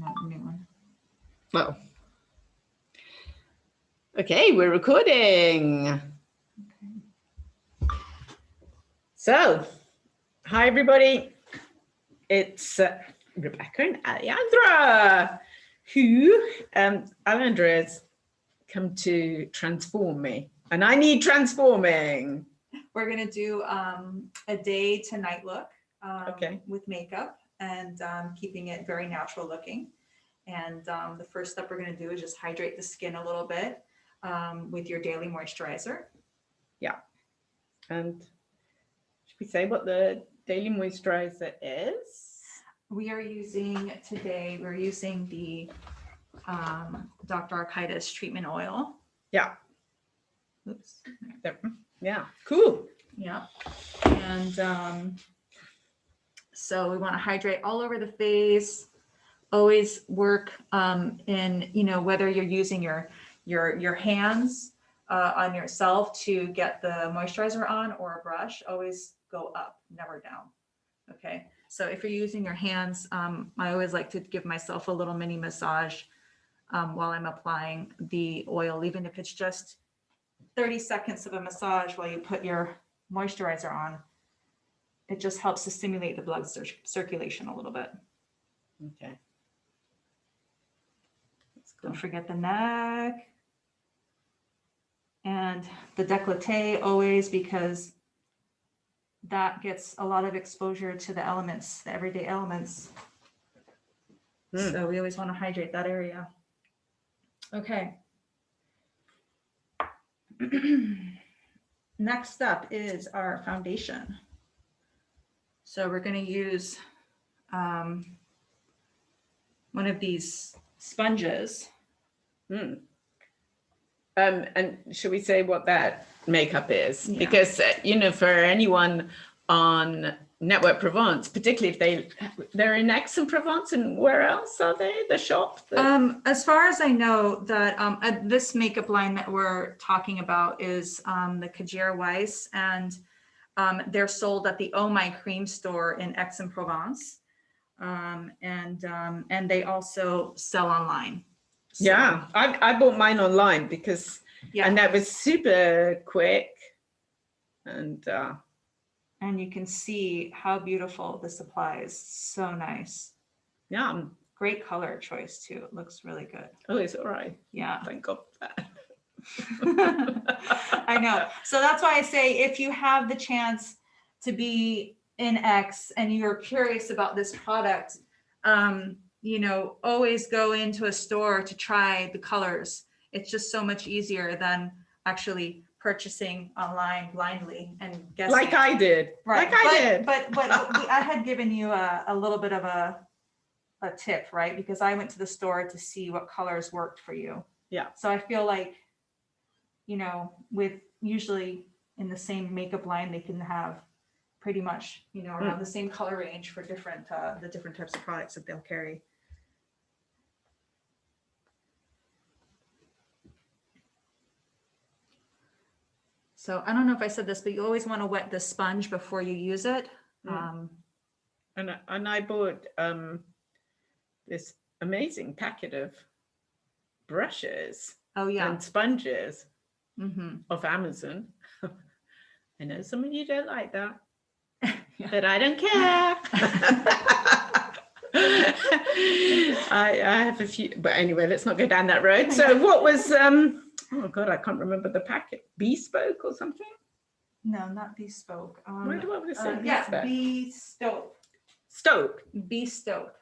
want a new one. Well, okay, we're recording. Okay. So, hi everybody. It's Rebecca and Alejandra, who Alejandra has come to transform me, and I need transforming. We're gonna do a day to night look Okay. with makeup and keeping it very natural looking. And the first step we're gonna do is just hydrate the skin a little bit with your daily moisturizer. Yeah. And should we say what the daily moisturizer is? We are using today, we're using the Dr. Architis treatment oil. Yeah. Oops. Yeah. Cool. Yeah. And so we want to hydrate all over the face. Always work in, you know, whether you're using your hands on yourself to get the moisturizer on or a brush, always go up, never down. Okay. So if you're using your hands, I always like to give myself a little mini massage while I'm applying the oil, even if it's just 30 seconds of a massage while you put your moisturizer on. It just helps to stimulate the blood circulation a little bit. Okay. Don't forget the neck and the décolleté always, because that gets a lot of exposure to the elements, the everyday elements. So we always want to hydrate that area. Okay. Next up is our foundation. So we're going to use one of these sponges. And should we say what that makeup is? Yeah. Because, you know, for anyone on Network Provence, particularly if they're in Aix-en-Provence, and where else are they? The shop? As far as I know, that this makeup line that we're talking about is the Kajir Weiss, and they're sold at the Oh My Cream store in Aix-en-Provence, and they also sell online. So, yeah, I bought mine online because, yeah, and that was super quick, and you can see how beautiful this applies. So nice. yeah, Great color choice too. It looks really good. oh, it's all right. Yeah. Thank God for that. I know. So that's why I say, if you have the chance to be in X and you're curious about this product, you know, always go into a store to try the colors. It's just so much easier than actually purchasing online blindly and guessing. Like I did. Right. Like I did. But I had given you a little bit of a tip, right? Because I went to the store to see what colors worked for you. Yeah. So I feel like, you know, with usually in the same makeup line, they can have pretty much, you know, around the same color range for different, the different types of products that they'll carry. So I don't know if I said this, but you always want to wet the sponge before you use it. And I bought this amazing packet of brushes Oh yeah. and sponges of Amazon. I know some of you don't like that, but I don't care. I have a few, but anyway, let's not go down that road. So what was, oh God, I can't remember the packet. Bespoke or something? No, not bespoke. Why do I want to say yeah, bespoke? bespoke. Stoke. Bespoke.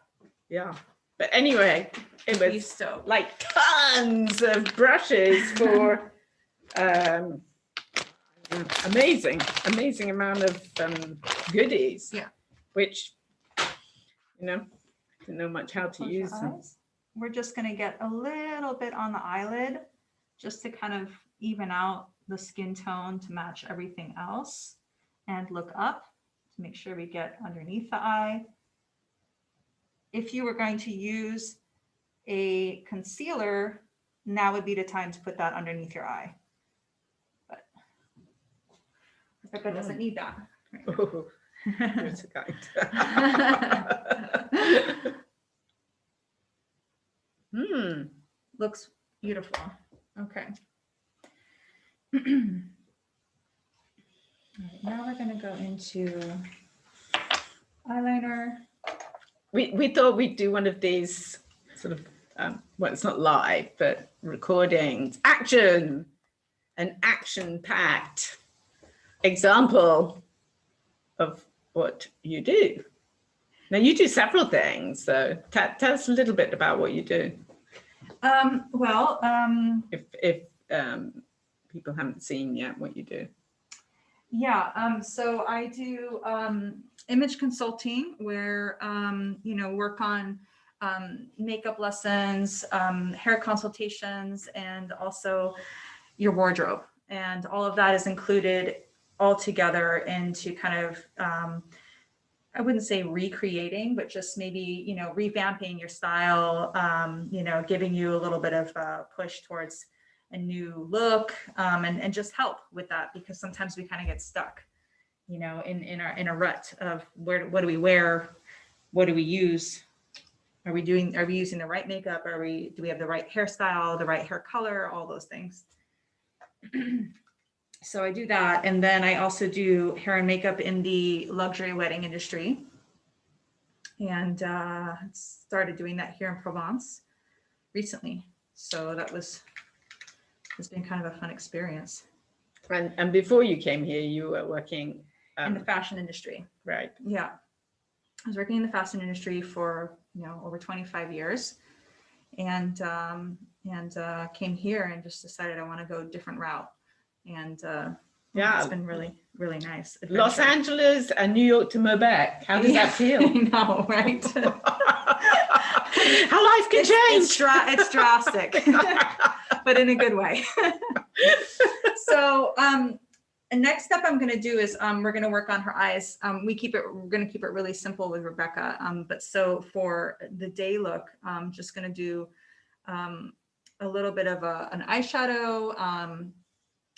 Yeah. But anyway, it was Bespoke. like tons of brushes for amazing amount of goodies. Yeah. Which, you know, I didn't know much how to use them. We're just going to get a little bit on the eyelid just to kind of even out the skin tone to match everything else, and look up to make sure we get underneath the eye. If you were going to use a concealer, now would be the time to put that underneath your eye. But Rebecca doesn't need that. Oh, you're so kind. Looks beautiful. Okay. All right, now we're going to go into eyeliner. We thought we'd do one of these sort of, well, it's not live, but recordings. Action! An action-packed example of what you do. Now, you do several things, so tell us a little bit about what you do. If people haven't seen yet what you do. Yeah, so I do image consulting where, work on makeup lessons, hair consultations, and also your wardrobe. And all of that is included all together into kind of, I wouldn't say recreating, but just maybe, revamping your style, giving you a little bit of a push towards a new look, and just help with that, because sometimes we kind of get stuck, in a rut of what do we wear? What do we use? Are we using the right makeup? Do we have the right hairstyle, the right hair color, all those things? So I do that. And then I also do hair and makeup in the luxury wedding industry. And started doing that here in Provence recently. So it's been kind of a fun experience. And before you came here, you were working in the fashion industry. Right. Yeah. I was working in the fashion industry for, over 25 years, and came here and just decided I want to go a different route. And it's been really, really nice. Adventure. Los Angeles and New York to Quebec. How does that feel? I know, right? How life can change. It's drastic, but in a good way. So next step I'm going to do is we're going to work on her eyes. We're going to keep it really simple with Rebecca. But so for the day look, I'm just going to do a little bit of an eyeshadow,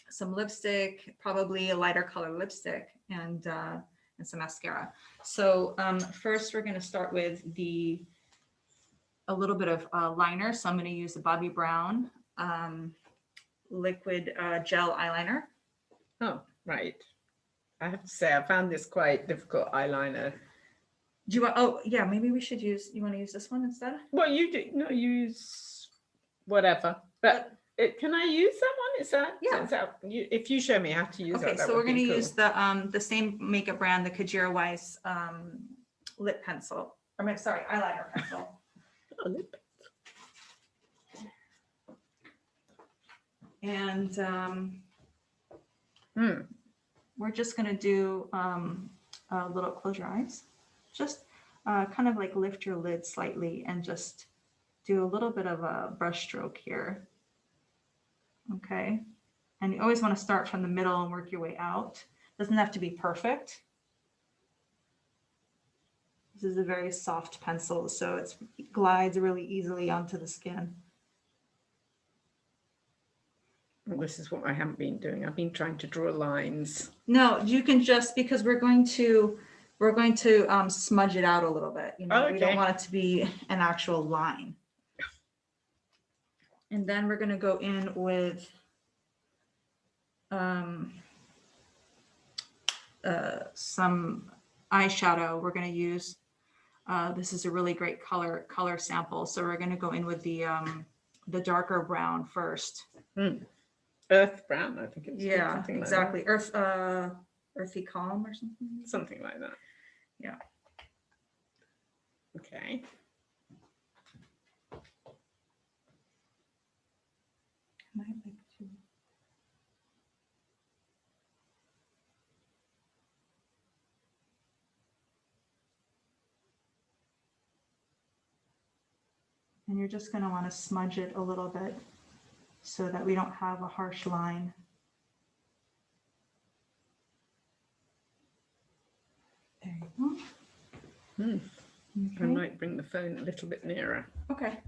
some lipstick, probably a lighter color lipstick, and some mascara. So first we're going to start with a little bit of liner. So I'm going to use the Bobbi Brown liquid gel eyeliner. Oh, right. I have to say, I found this quite difficult eyeliner. Do you want, oh yeah, maybe we should you want to use this one instead? Well, you do, no, use whatever. But can I use that one? Is that, if you show me how to use it, that so we're going to cool. use the same makeup brand, the Kajira Weiss lip pencil. Eyeliner pencil. Oh, lip pencil. And we're just going to do a little, close your eyes, just kind of like lift your lid slightly and just do a little bit of a brush stroke here. Okay. And you always want to start from the middle and work your way out. Doesn't have to be perfect. This is a very soft pencil, so it glides really easily onto the skin. Well, this is what I haven't been doing. I've been trying to draw lines. No, you can just, because we're going to smudge it out a little bit. We don't want it to be an actual line. And then we're going to go in with some eyeshadow. We're going to use this is a really great color sample. So we're going to go in with the darker brown first. Earth brown, I think it's. Yeah, exactly. Like earthy calm or something. Something like that. Yeah. Okay. And you're just going to want to smudge it a little bit so that we don't have a harsh line. There you go. Okay. I might bring the phone a little bit nearer. Okay.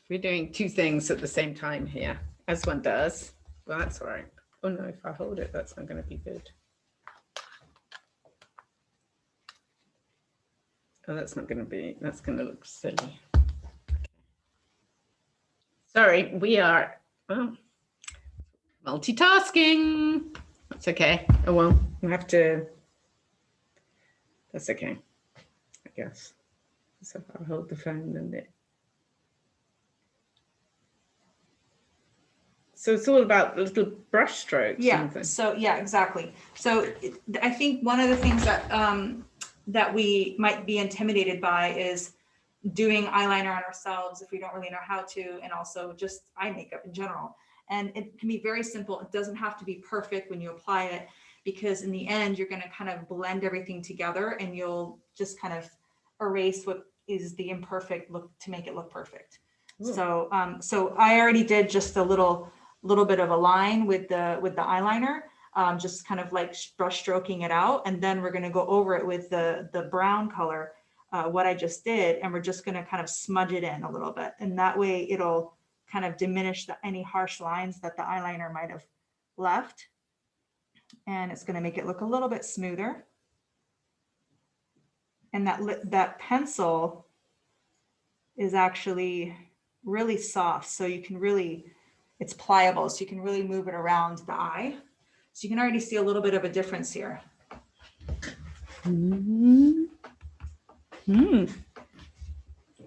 We're doing two things at the same time here, as one does. Well, that's all right. Oh no, if I hold it, that's not going to be good. Oh, that's going to look silly. Sorry, we are multitasking. That's okay. Oh well, we have to. That's okay, I guess. So I'll hold the phone and it. So it's all about little brush strokes. Yeah. And So yeah, exactly. So I think one of the things that that we might be intimidated by is doing eyeliner on ourselves if we don't really know how to, and also just eye makeup in general. And it can be very simple. It doesn't have to be perfect when you apply it, because in the end, you're going to kind of blend everything together and you'll just kind of erase what is the imperfect look to make it look perfect. Ooh. So so I already did just a little bit of a line with the eyeliner, just kind of like brush stroking it out. And then we're going to go over it with the brown color, what I just did. And we're just going to kind of smudge it in a little bit. And that way it'll kind of diminish any harsh lines that the eyeliner might have left. And it's going to make it look a little bit smoother. And that pencil is actually really soft. So you can really, it's pliable. So you can really move it around the eye. So you can already see a little bit of a difference here.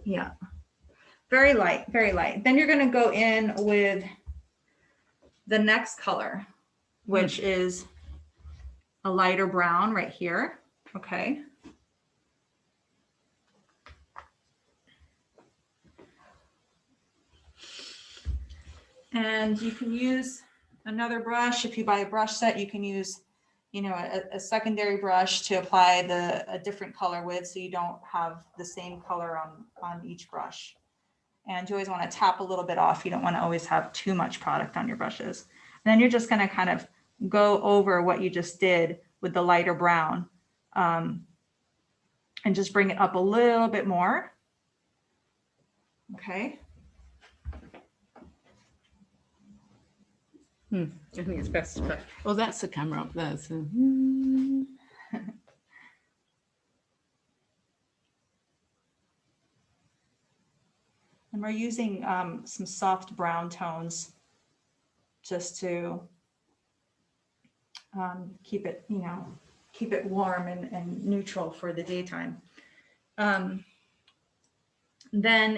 Yeah. Very light, very light. Then you're going to go in with the next color, which is a lighter brown right here. Okay. And you can use another brush. If you buy a brush set, you can use, you know, a secondary brush to apply a different color with, so you don't have the same color on each brush. And you always want to tap a little bit off. You don't want to always have too much product on your brushes. And then you're just going to kind of go over what you just did with the lighter brown, and just bring it up a little bit more. Okay. I think it's best. But, well, that's the camera up there. So. And we're using some soft brown tones just to keep it, you know, keep it warm and neutral for the daytime. Then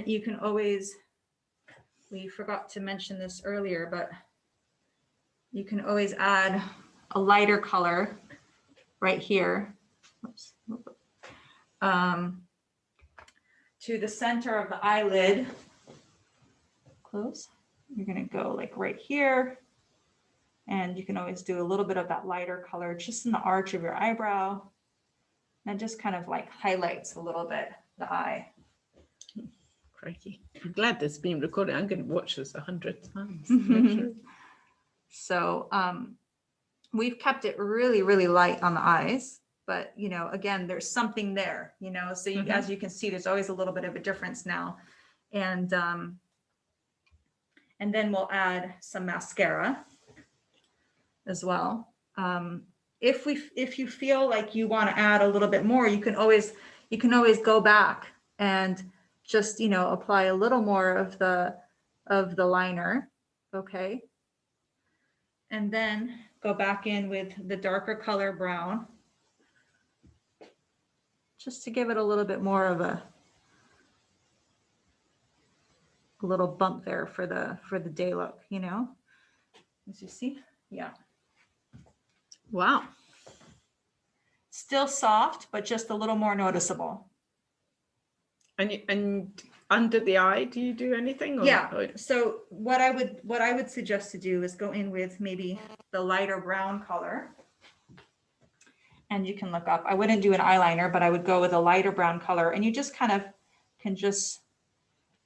you can always, we forgot to mention this earlier, but you can always add a lighter color right here. Oops. To the center of the eyelid. Close. You're going to go like right here. And you can always do a little bit of that lighter color just in the arch of your eyebrow. And just kind of like highlights a little bit the eye. Crikey. I'm glad this is being recorded. I'm going to watch this 100 times. So we've kept it really, really light on the eyes. But, you know, again, there's something there, you know, so you, as you can see, there's always a little bit of a difference now. And then we'll add some mascara as well. If you feel like you want to add a little bit more, you can always go back and just, you know, apply a little more of the liner. Okay. And then go back in with the darker color brown, just to give it a little bit more of a little bump there for the day look, you know, as you see. Yeah. Wow. Still soft, but just a little more noticeable. And under the eye, do you do anything? Or, yeah. So what I would suggest to do is go in with maybe the lighter brown color. And you can look up, I wouldn't do an eyeliner, but I would go with a lighter brown color, and you just kind of can just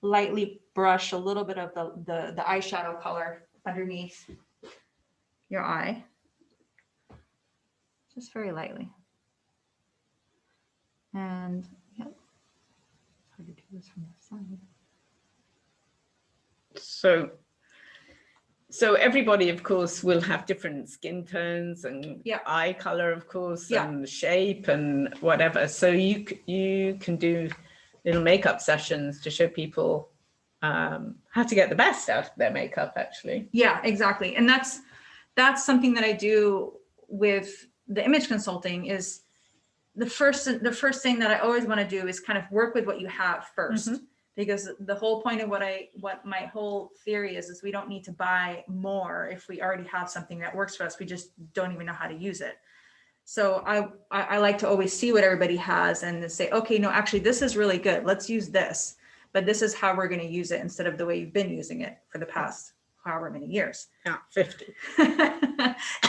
lightly brush a little bit of the eyeshadow color underneath your eye. Just very lightly. And yeah, it's hard to do this from the side. So everybody, of course, will have different skin tones and eye color, of course, and shape and whatever. So you can do little makeup sessions to show people how to get the best out of their makeup, actually. Yeah, exactly. And that's something that I do with the image consulting. Is the first thing that I always want to do is kind of work with what you have first. Because the whole point of what my whole theory is we don't need to buy more if we already have something that works for us. We just don't even know how to use it. So I like to always see what everybody has and say, okay, no, actually this is really good. Let's use this, but this is how we're going to use it instead of the way you've been using it for the past however many years. Yeah, 50.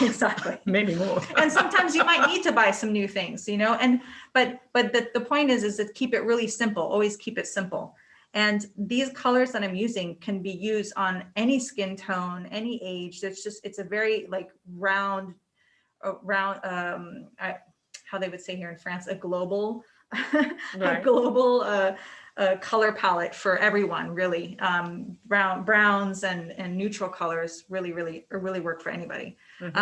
Exactly. Maybe more. And sometimes you might need to buy some new things, you know, and but the point is to keep it really simple. Always keep it simple. And these colors that I'm using can be used on any skin tone, any age. It's a very like round, how they would say here in France, a global, Right. a global color palette for everyone, really. Browns and neutral colors really work for anybody.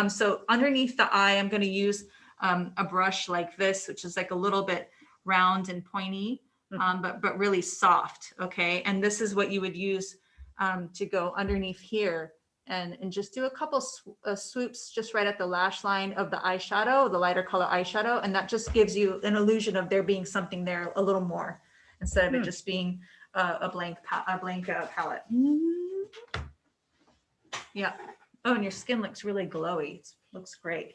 So underneath the eye, I'm going to use a brush like this, which is like a little bit round and pointy. But really soft, okay? And this is what you would use to go underneath here and just do a couple swoops just right at the lash line of the eyeshadow, the lighter color eyeshadow, and that just gives you an illusion of there being something there a little more instead of it just being a blank palette. Yeah. Oh, and your skin looks really glowy. It looks great.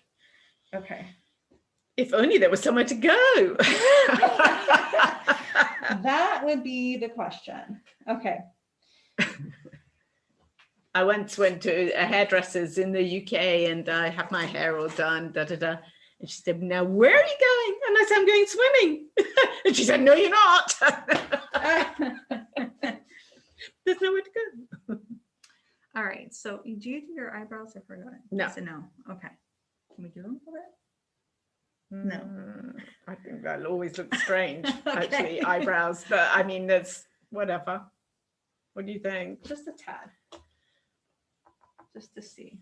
Okay. If only there was somewhere to go. That would be the question. Okay. I once went to a hairdresser's in the UK and I had my hair all done, And she said, now, where are you going? And I said, I'm going swimming. And she said, no, you're not. There's nowhere to go. All right. So do you do your eyebrows? I forgot. No. So no. Okay. Can we do them a bit? No. I think that'll always look strange, Okay. actually, eyebrows. But I mean, that's whatever. What do you think? Just a tad. Just to see.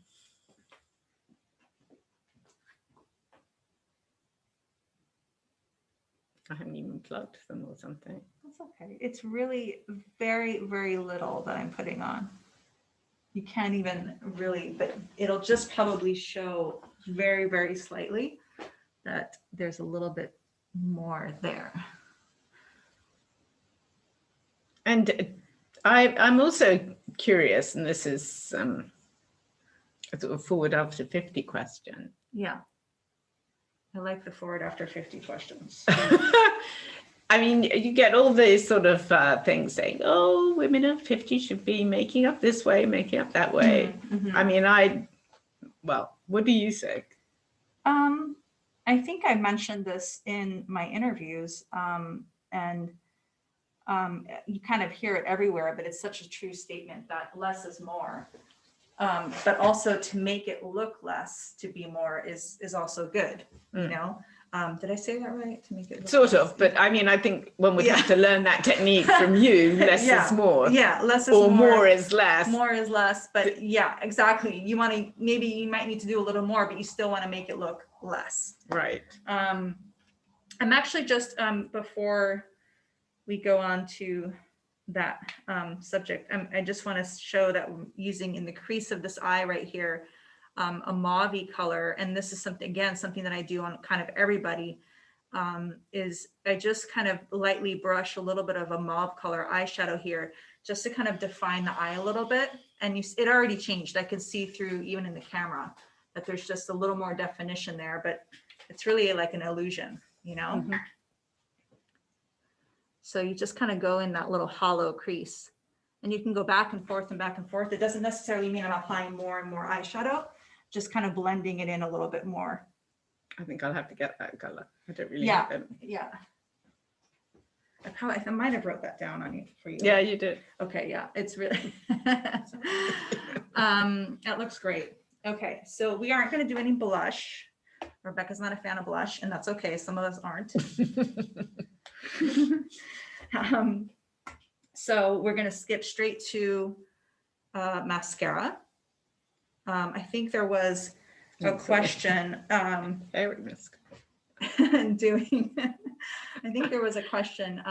I haven't even plugged them or something. That's okay. It's really very, very little that I'm putting on. You can't even really, but it'll just probably show very, very slightly that there's a little bit more there. And I'm also curious, and this is a sort of forward after 50 question. Yeah. I like the forward after 50 questions. I mean, you get all these sort of things saying, oh, women of 50 should be making up this way, making up that way. I mean, well, what do you say? I think I mentioned this in my interviews, and you kind of hear it everywhere, but it's such a true statement that less is more. But also to make it look less to be more is also good, you know? Did I say that right? To make it look sort less? of, but I mean, I think one would have to learn that technique from you. Less is more. Yeah, less is or more. More is less. More is less, but yeah, exactly. You want to, maybe you might need to do a little more, but you still want to make it look less. Right. I'm actually just, before we go on to that subject, I just want to show that I'm using in the crease of this eye right here, a mauve-y color. And this is something that I do on kind of everybody, is I just kind of lightly brush a little bit of a mauve color eyeshadow here, just to kind of define the eye a little bit. And it already changed. I can see through even in the camera that there's just a little more definition there, but it's really like an illusion, you know? So you just kind of go in that little hollow crease, and you can go back and forth and back and forth. It doesn't necessarily mean I'm applying more and more eyeshadow, just kind of blending it in a little bit more. I think I'll have to get that color. I don't really Yeah, have it. yeah. I might have wrote that down on you for you. Yeah, you did. Okay, yeah, it's really, that looks great. Okay, so we aren't going to do any blush. Rebecca's not a fan of blush, and that's okay. Some of us aren't. So we're going to skip straight to mascara. I think there was a question I think there was a question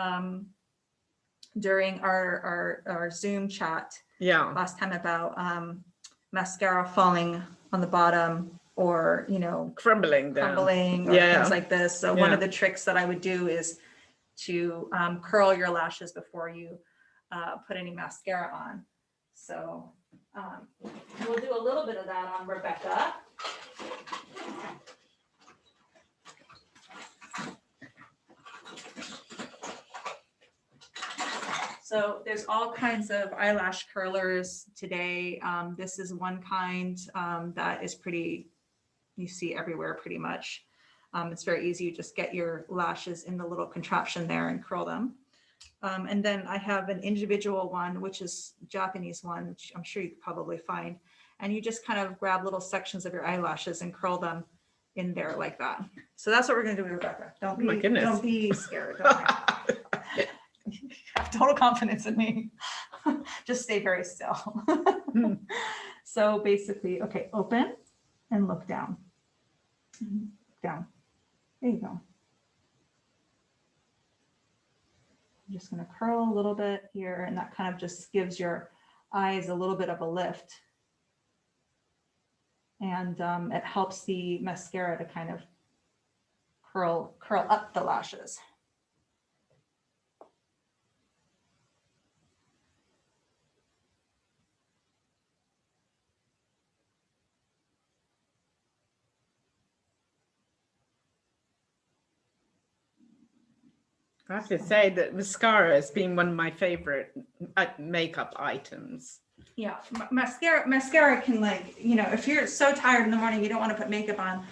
during our Zoom chat Yeah. last time about mascara falling on the bottom, or Crumbling down. crumbling, or Yeah. things like this. So one Yeah. of the tricks that I would do is to curl your lashes before you put any mascara on. So we'll do a little bit of that on Rebecca. So there's all kinds of eyelash curlers today. This is one kind that is you see everywhere pretty much. It's very easy. You just get your lashes in the little contraption there and curl them. And then I have an individual one, which is Japanese one, which I'm sure you could probably find. And you just kind of grab little sections of your eyelashes and curl them in there like that. So that's what we're going to do with Rebecca. Don't be scared. Don't you have total confidence in me. Just stay very still. So basically, okay, open and look down. Down. There you go. I'm just going to curl a little bit here, and that kind of just gives your eyes a little bit of a lift. And it helps the mascara to kind of curl up the lashes. I have to say that mascara has been one of my favorite makeup items. Yeah, mascara can, like, if you're so tired in the morning, you don't want to put makeup on,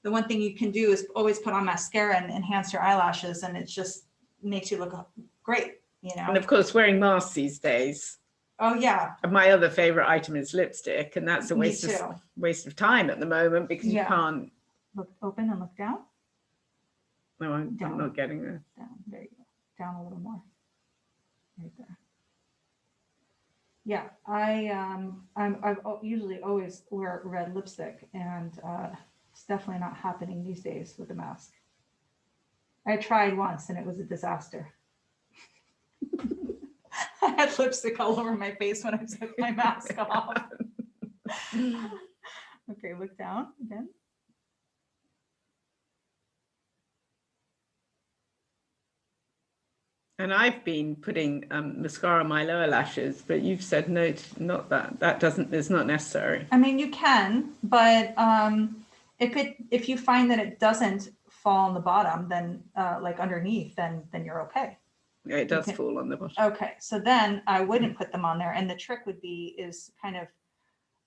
the one thing you can do is always put on mascara and enhance your eyelashes, and it just makes you look great, And of course, wearing masks these days. Oh yeah. My other favorite item is lipstick, and that's a Me waste too. of time at the moment because you Yeah. can't. Look open and look down. No, I'm Down. not getting there. Down. There you go. Down a little more. Right there. Yeah, I've usually always wear red lipstick, and it's definitely not happening these days with the mask. I tried once and it was a disaster. I had lipstick all over my face when I took my mask off. Okay, look down again. And I've been putting mascara on my lower lashes, but you've said no, not that. It's not necessary. I mean, you can, but if you find that it doesn't fall on the bottom, then like underneath, then you're okay. Yeah, it does fall on the bottom. Okay, so then I wouldn't put them on there, and the trick is kind of,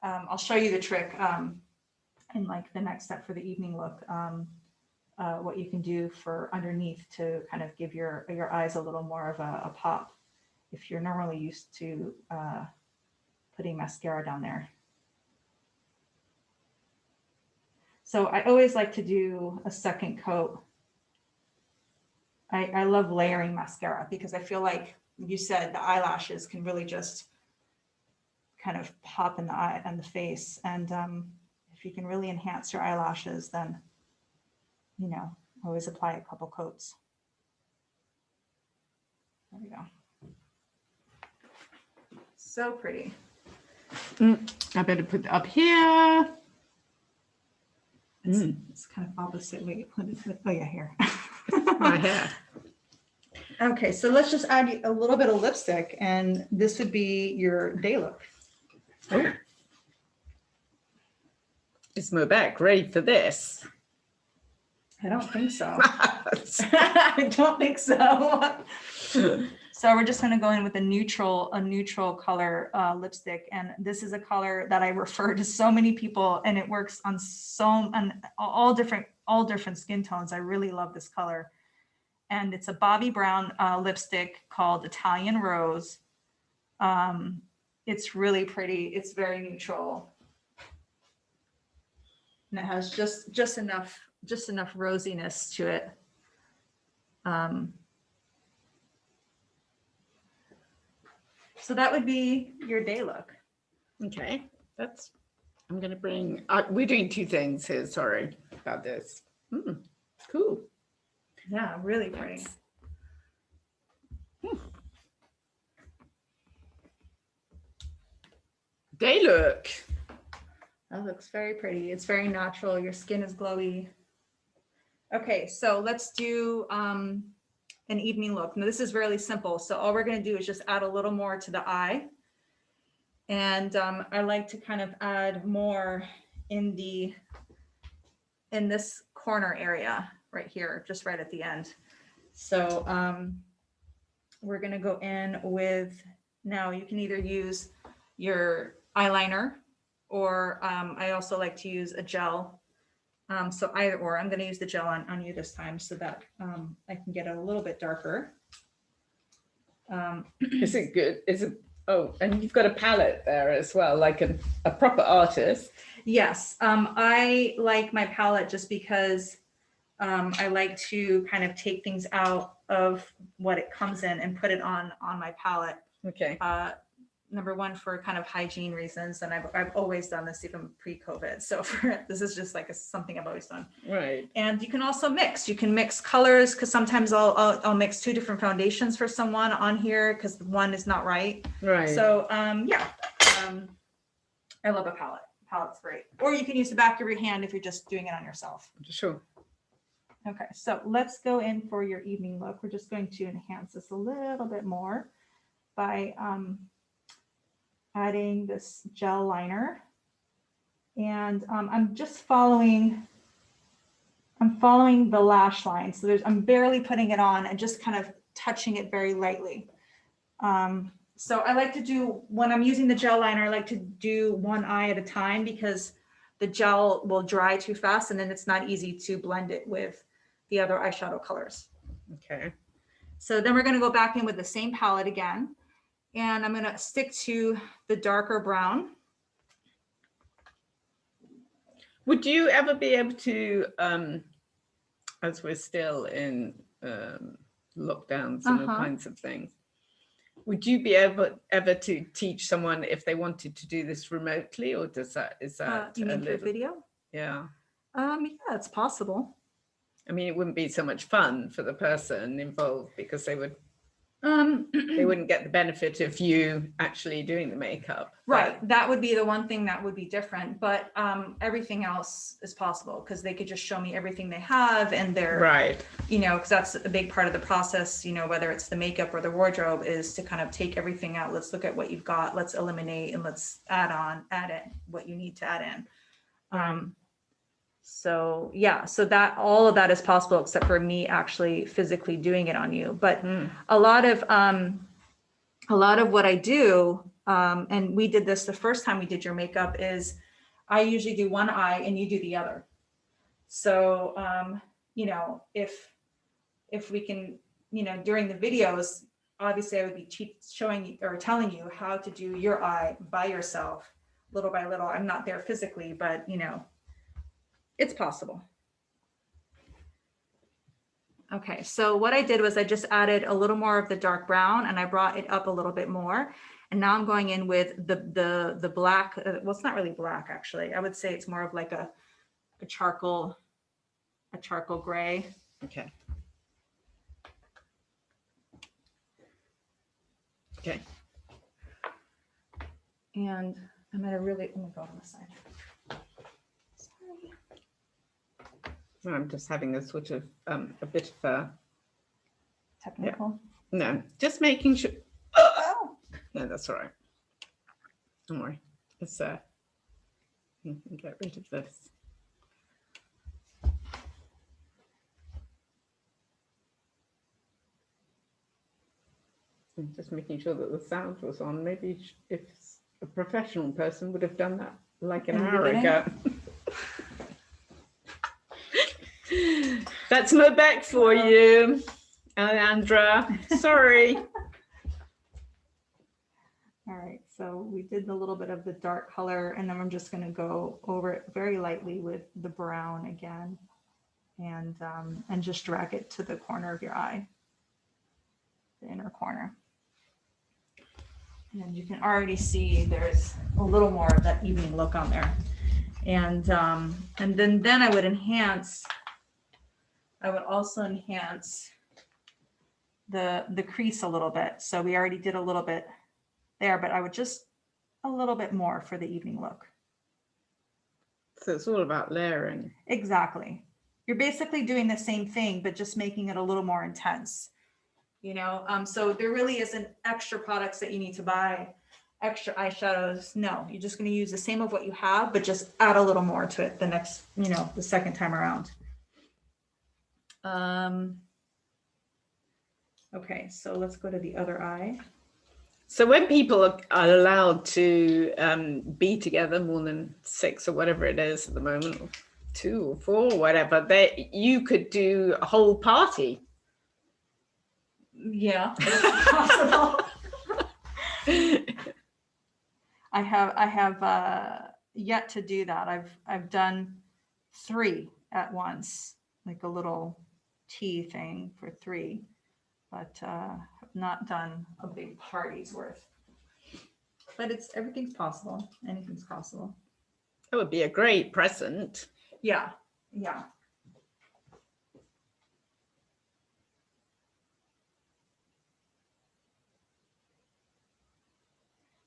I'll show you the trick in like the next step for the evening look. What you can do for underneath to kind of give your eyes a little more of a pop if you're normally used to putting mascara down there. So I always like to do a second coat. I love layering mascara because I feel like you said the eyelashes can really just kind of pop in the eye and the face. And if you can really enhance your eyelashes, then always apply a couple coats. There we go. So pretty. I better put that up here. It's kind of opposite way. Oh yeah, here. My hair. Okay, so let's just add a little bit of lipstick, and this would be your day look. Oh. Is Rebecca ready for this? I don't think so. I don't think so. So we're just going to go in with a neutral color lipstick, and this is a color that I refer to so many people, and it works on all different skin tones. I really love this color, and it's a Bobbi Brown lipstick called Italian Rose. It's really pretty. It's very neutral, and it has just enough rosiness to it. So that would be your day look. Okay, I'm going to bring, we're doing two things here. Sorry about this. Cool. Yeah, really pretty. They look. That looks very pretty. It's very natural. Your skin is glowy. Okay, so let's do an evening look. Now this is really simple. So all we're going to do is just add a little more to the eye. And I like to kind of add more in this corner area right here, just right at the end. So we're going to go in with, now you can either use your eyeliner, or I also like to use a gel. So either or, I'm going to use the gel on you this time so that I can get it a little bit darker. Is it good? Is it? Oh, and you've got a palette there as well, like a proper artist. Yes, I like my palette just because I like to kind of take things out of what it comes in and put it on my palette. Okay. Number one, for kind of hygiene reasons, and I've always done this even pre-COVID. So this is just like something I've always done. Right. And you can also mix. You can mix colors, because sometimes I'll mix two different foundations for someone on here because one is not right. Right. So yeah, I love a palette. Palette's great. Or you can use the back of your hand if you're just doing it on yourself. Sure. Okay, so let's go in for your evening look. We're just going to enhance this a little bit more by adding this gel liner. And I'm just following the lash line. So I'm barely putting it on and just kind of touching it very lightly. So I like to do, when I'm using the gel liner, I like to do one eye at a time, because the gel will dry too fast and then it's not easy to blend it with the other eyeshadow colors. Okay. So then we're going to go back in with the same palette again, and I'm going to stick to the darker brown. Would you ever be able to, as we're still in lockdowns and all kinds of things, would you be able ever to teach someone if they wanted to do this remotely, or is that You mean through video? Yeah. Yeah, it's possible. I mean, it wouldn't be so much fun for the person involved, because they wouldn't get the benefit of you actually doing the makeup. Right. That would be the one thing that would be different, but everything else is possible, because they could just show me everything they have, and they're right. You know, because that's a big part of the process, you know, whether it's the makeup or the wardrobe, is to kind of take everything out. Let's look at what you've got. Let's eliminate, and let's add in what you need to add in. So yeah, so that all of that is possible, except for me actually physically doing it on you. But a lot of what I do, and we did this the first time we did your makeup, is I usually do one eye and you do the other. So you know, if we can, you know, during the videos, obviously I would be showing you or telling you how to do your eye by yourself, little by little. I'm not there physically, but you know, it's possible. Okay, so what I did was I just added a little more of the dark brown, and I brought it up a little bit more. And now I'm going in with the black. Well, it's not really black, actually. I would say it's more of like a charcoal gray. Okay. Okay. And I'm gonna really, oh my God, on the side. I'm just having a sort of a bit of Technical. Yeah. No, just making sure. Oh. No, that's all right. Don't worry. It's you can get rid of this. I'm just making sure that the sound was on. Maybe if a professional person would have done that like an hour ago. That's my back for you, Alejandra. Sorry. All right, so we did a little bit of the dark color, and then I'm just going to go over it very lightly with the brown again, and just drag it to the corner of your eye, the inner corner. And you can already see there's a little more of that evening look on there. And then I would enhance. I would also enhance the crease a little bit. So we already did a little bit there, but I would just a little bit more for the evening look. So it's all about layering. Exactly. You're basically doing the same thing, but just making it a little more intense. So there really isn't extra products that you need to buy, extra eyeshadows. No, you're just going to use the same of what you have, but just add a little more to it the second time around. Okay, so let's go to the other eye. So when people are allowed to be together more than 6 or whatever it is at the moment, or 2 or 4, whatever, you could do a whole party. Yeah, that's possible. I have yet to do that. I've done 3 at once, like a little tea thing for 3, but have not done a big party's worth. But everything's possible. Anything's possible. That would be a great present. Yeah, yeah.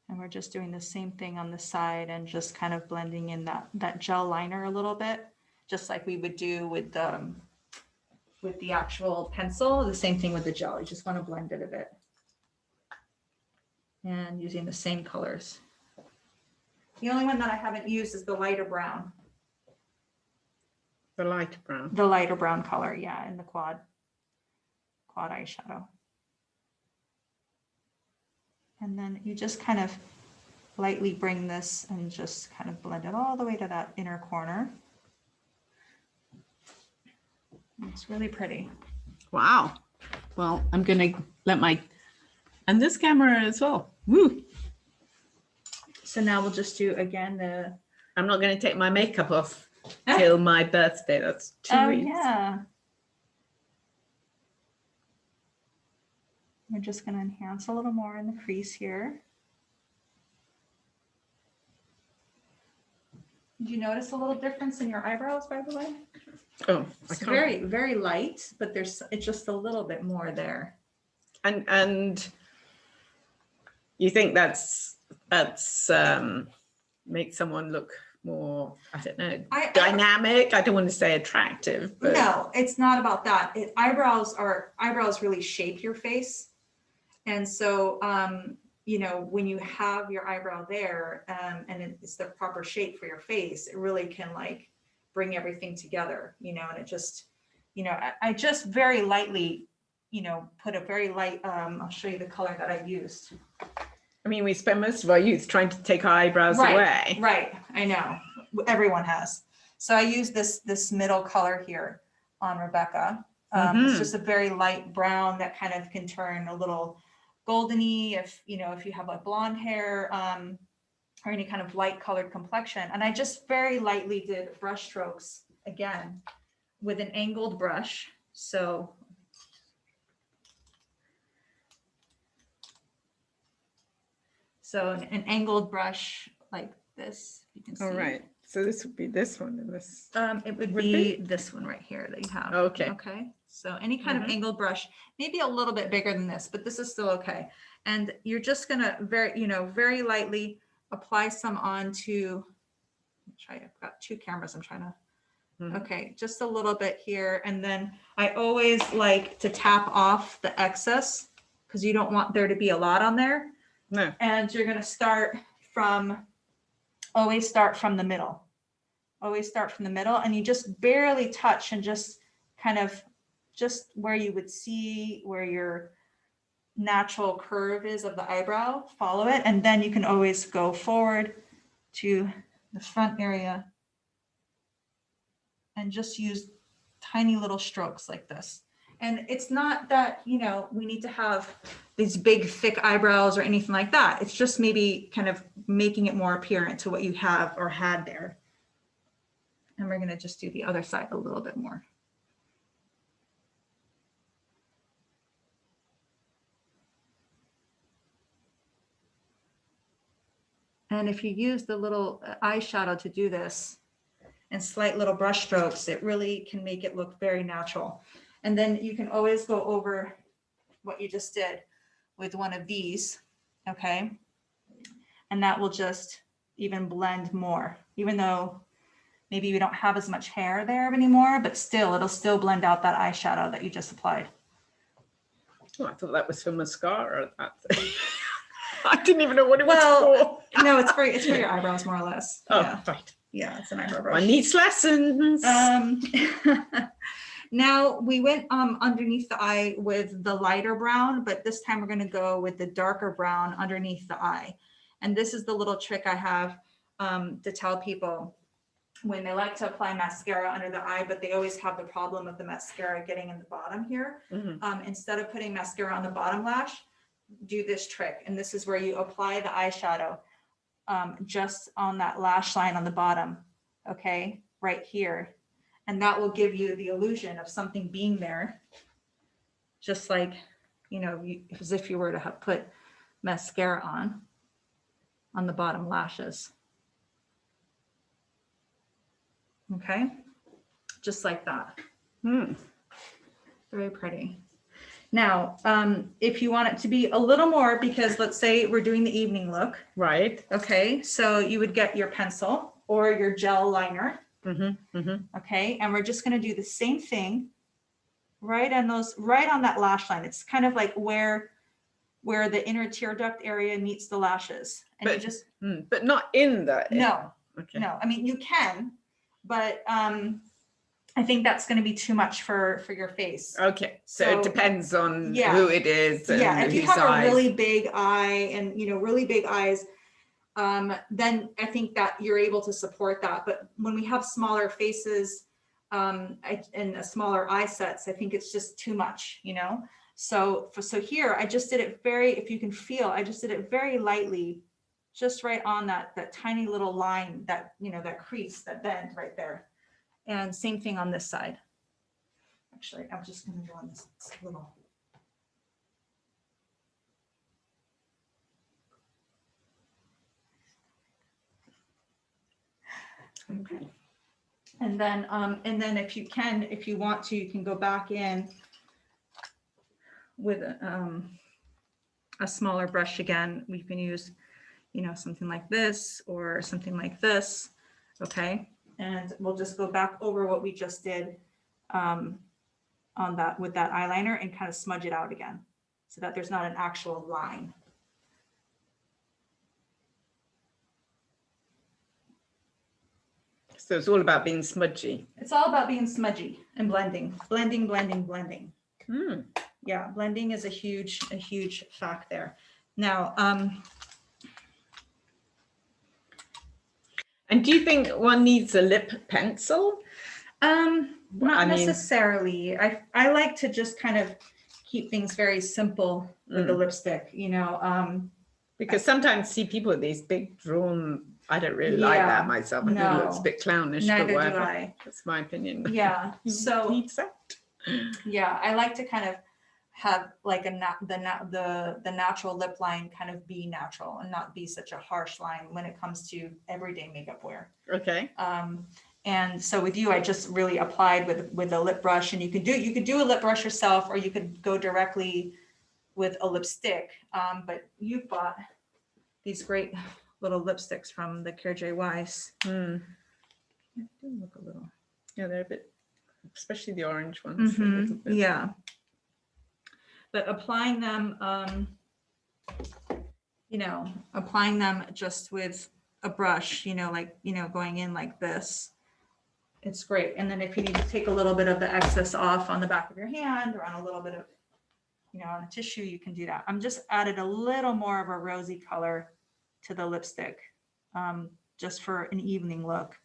And we're just doing the same thing on the side and just kind of blending in that gel liner a little bit, just like we would do with the actual pencil. The same thing with the gel. You just want to blend it a bit. And using the same colors. The only one that I haven't used is the lighter brown. The lighter brown. The lighter brown color, yeah, in the quad eyeshadow. And then you just kind of lightly bring this and just kind of blend it all the way to that inner corner. It's really pretty. Wow. Well, I'm going to and this camera as well. Woo. So now we'll just do again I'm not going to take my makeup off till my birthday. That's 2 weeks. Yeah. We're just going to enhance a little more in the crease here. Did you notice a little difference in your eyebrows, by the way? Oh, It's very, very light, but it's just a little bit more there. And you think that's makes someone look more, I don't know, dynamic? I don't want to say attractive, but no, it's not about that. Eyebrows really shape your face. And so, when you have your eyebrow there and it's the proper shape for your face, it really can like bring everything together, and it just, I just very lightly, put a very light, I'll show you the color that I used. I mean, we spend most of our youth trying to take our eyebrows away. Right, I know. Everyone has. So I use this middle color here on Rebecca. It's just a very light brown that kind of can turn a little goldeny if you have like blonde hair or any kind of light colored complexion. And I just very lightly did brush strokes again with an angled brush. So an angled brush like this, you can see. All right. So this would be this one and this. It would be this one right here that you have. Okay. Okay. So any kind of angled brush, maybe a little bit bigger than this, but this is still okay. And you're just gonna very lightly apply some onto. I've got 2 cameras. I'm trying to. Okay, just a little bit here, and then I always like to tap off the excess because you don't want there to be a lot on there. No. And you're gonna always start from the middle. Always start from the middle, and you just barely touch and just kind of just where you would see where your natural curve is of the eyebrow, follow it, and then you can always go forward to the front area and just use tiny little strokes like this. And it's not that, we need to have these big, thick eyebrows or anything like that. It's just maybe kind of making it more apparent to what you have or had there. And we're going to just do the other side a little bit more. And if you use the little eyeshadow to do this and slight little brush strokes, it really can make it look very natural. And then you can always go over what you just did with one of these, okay? and that will just even blend more, even though maybe we don't have as much hair there anymore, but still, it'll still blend out that eyeshadow that you just applied. Oh, I thought that was for mascara. I didn't even know what it was for. No, it's for your eyebrows, more or less. Oh, Yeah, right. yeah, it's an eyebrow brush. One needs lessons. Now we went underneath the eye with the lighter brown, but this time we're going to go with the darker brown underneath the eye. And this is the little trick I have to tell people when they like to apply mascara under the eye, but they always have the problem of the mascara getting in the bottom here. Instead of putting mascara on the bottom lash, do this trick. And this is where you apply the eyeshadow just on that lash line on the bottom, okay, right here. And that will give you the illusion of something being there, just like, you know, as if you were to have put mascara on the bottom lashes. Okay, just like that. Very pretty. Now, if you want it to be a little more, because let's say we're doing the evening look. Right. Okay, so you would get your pencil or your gel liner. Okay, and we're just going to do the same thing right on that lash line. It's kind of like where the inner tear duct area meets the lashes, and but, you just but not in the no. Okay. No, I mean you can, but I think that's going to be too much for your face. Okay, so it depends on yeah, who it is. And yeah, if you whose have eyes. a really big eye and really big eyes, then I think that you're able to support that. But when we have smaller faces and smaller eye sets, I think it's just too much, So here I just did it if you can feel, I just did it very lightly, just right on that tiny little line, that that crease, that bend right there. And same thing on this side. Actually, I'm just going to go on this little. Okay. And then if you want to, you can go back in with a smaller brush again. We can use, something like this or something like this. Okay. And we'll just go back over what we just did on that with that eyeliner and kind of smudge it out again so that there's not an actual line. So it's all about being smudgy. It's all about being smudgy and blending. Yeah, blending is a huge fact there. Now, and do you think one needs a lip pencil? Not necessarily. I like to just kind of keep things very simple with the lipstick, because sometimes I see people with these big drawn. I don't really like that myself. I think it looks a bit clownish. Neither but do I. That's my opinion. Yeah. So needs that. Yeah, I like to kind of have like the natural lip line kind of be natural and not be such a harsh line when it comes to everyday makeup wear. Okay. And so with you, I just really applied with a lip brush, and you could do a lip brush yourself, or you could go directly with a lipstick. But you've bought these great little lipsticks from the Kjær Weiss. They look a little. Yeah, they're a bit, especially the orange ones. A little bit. Yeah. But applying them, applying them just with a brush, going in like this, it's great. And then if you need to take a little bit of the excess off on the back of your hand or on a little bit of, on a tissue, you can do that. I'm just added a little more of a rosy color to the lipstick, just for an evening look.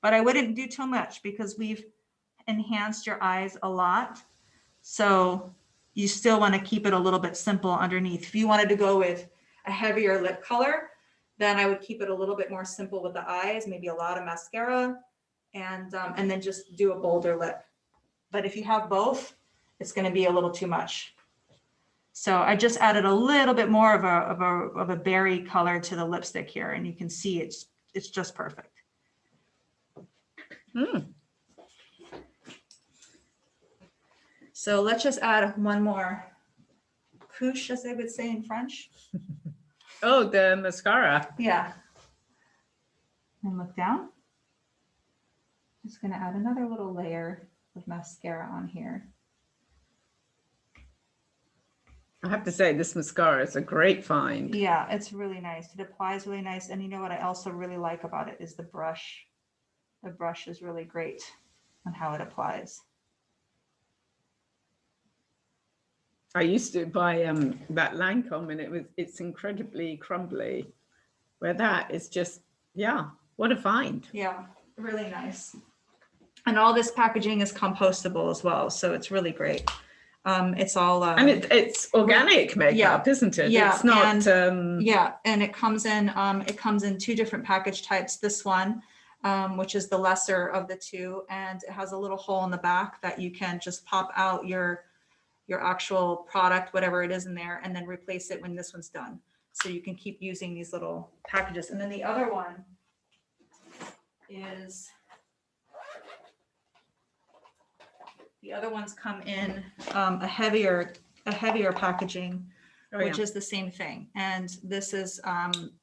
But I wouldn't do too much because we've enhanced your eyes a lot. So you still want to keep it a little bit simple underneath. If you wanted to go with a heavier lip color, then I would keep it a little bit more simple with the eyes, maybe a lot of mascara, and then just do a bolder lip. But if you have both, it's going to be a little too much. So I just added a little bit more of a berry color to the lipstick here, and you can see it's just perfect. So let's just add one more couche, as they would say in French. Oh, the mascara. Yeah. And look down. Just going to add another little layer of mascara on here. I have to say, this mascara is a great find. Yeah, it's really nice. It applies really nice. And you know what I also really like about it is the brush. The brush is really great on how it applies. I used to buy that Lancome, and it's incredibly crumbly. Where that is just, yeah, what a find. Yeah, really nice. And all this packaging is compostable as well, so it's really great. It's all and it's organic makeup, isn't it? Yeah, it's not. Yeah, and it comes in 2 different package types. This one, which is the lesser of the 2, and it has a little hole in the back that you can just pop out your actual product, whatever it is in there, and then replace it when this one's done. So you can keep using these little packages. And then the other one is, the other ones come in a heavier packaging, which is the same thing. And this is,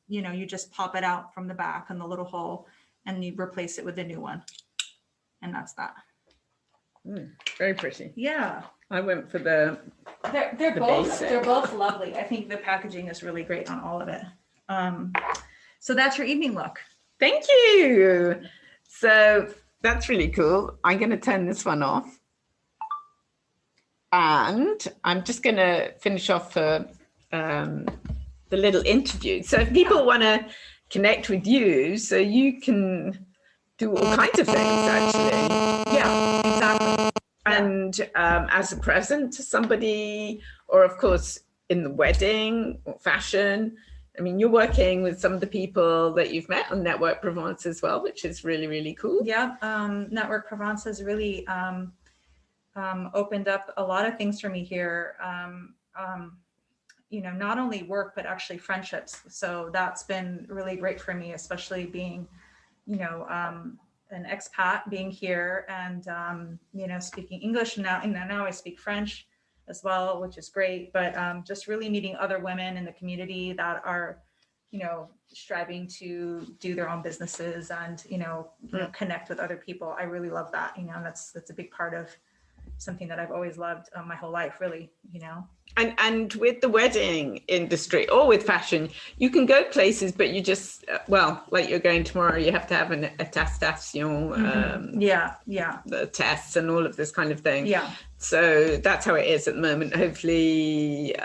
you just pop it out from the back in the little hole and you replace it with a new one. And that's that. Very pretty. Yeah. I went for the They're both lovely. I think the packaging is really great on all of it. So that's your evening look. Thank you. So that's really cool. I'm going to turn this one off. And I'm just going to finish off the little interview. So if people want to connect with you, so you can do all kinds of things, actually. Yeah, exactly. And as a present to somebody, or of course in the wedding or fashion. I mean, you're working with some of the people that you've met on Network Provence as well, which is really, really cool. Yeah, Network Provence has really opened up a lot of things for me here. Not only work, but actually friendships. So that's been really great for me, especially being, an expat, being here and, speaking English now. And now I speak French as well, which is great. But just really meeting other women in the community that are, striving to do their own businesses and, connect with other people. I really love that. That's a big part of something that I've always loved my whole life, really, And with the wedding industry or with fashion, you can go places, but you just, like you're going tomorrow, you have to have an attestation, the tests and all of this kind of thing. Yeah. So that's how it is at the moment. Hopefully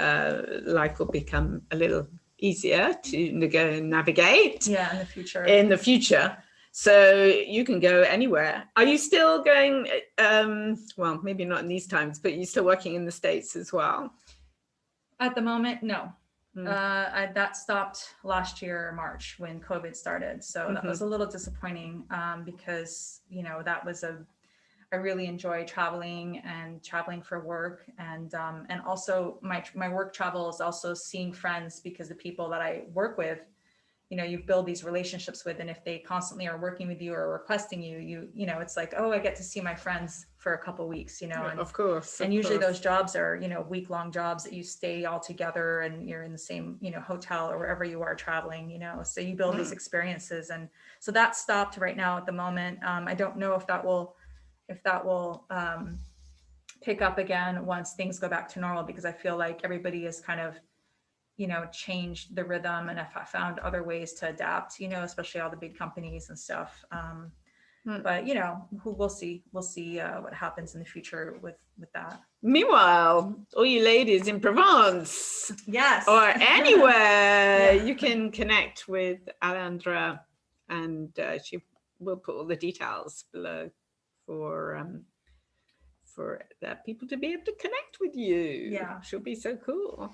life will become a little easier to navigate. Yeah, in the future. So you can go anywhere. Are you still going, maybe not in these times, but you're still working in the States as well? At the moment, no. That stopped last year, March, when COVID started. So that was a little disappointing because, I really enjoy traveling for work. And also my work travel is also seeing friends, because the people that I work with, you build these relationships with, and if they constantly are working with you or requesting you, it's like, oh, I get to see my friends for a couple of weeks, and, of course. And usually those jobs are, week-long jobs that you stay all together and you're in the same, hotel or wherever you are traveling, so you build these experiences. And so that stopped right now at the moment. I don't know if that will pick up again once things go back to normal, because I feel like everybody is kind of, changed the rhythm, and if I found other ways to adapt, especially all the big companies and stuff. But we'll see what happens in the future with that. Meanwhile, all you ladies in Provence, yes, or anywhere, you can connect with Alejandra, and she will put all the details below for the people to be able to connect with you. Yeah, she'll be so cool.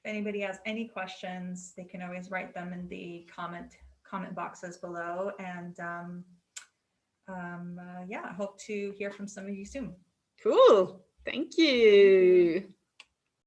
If anybody has any questions, they can always write them in the comment boxes below. And I hope to hear from some of you soon. Cool. Thank you.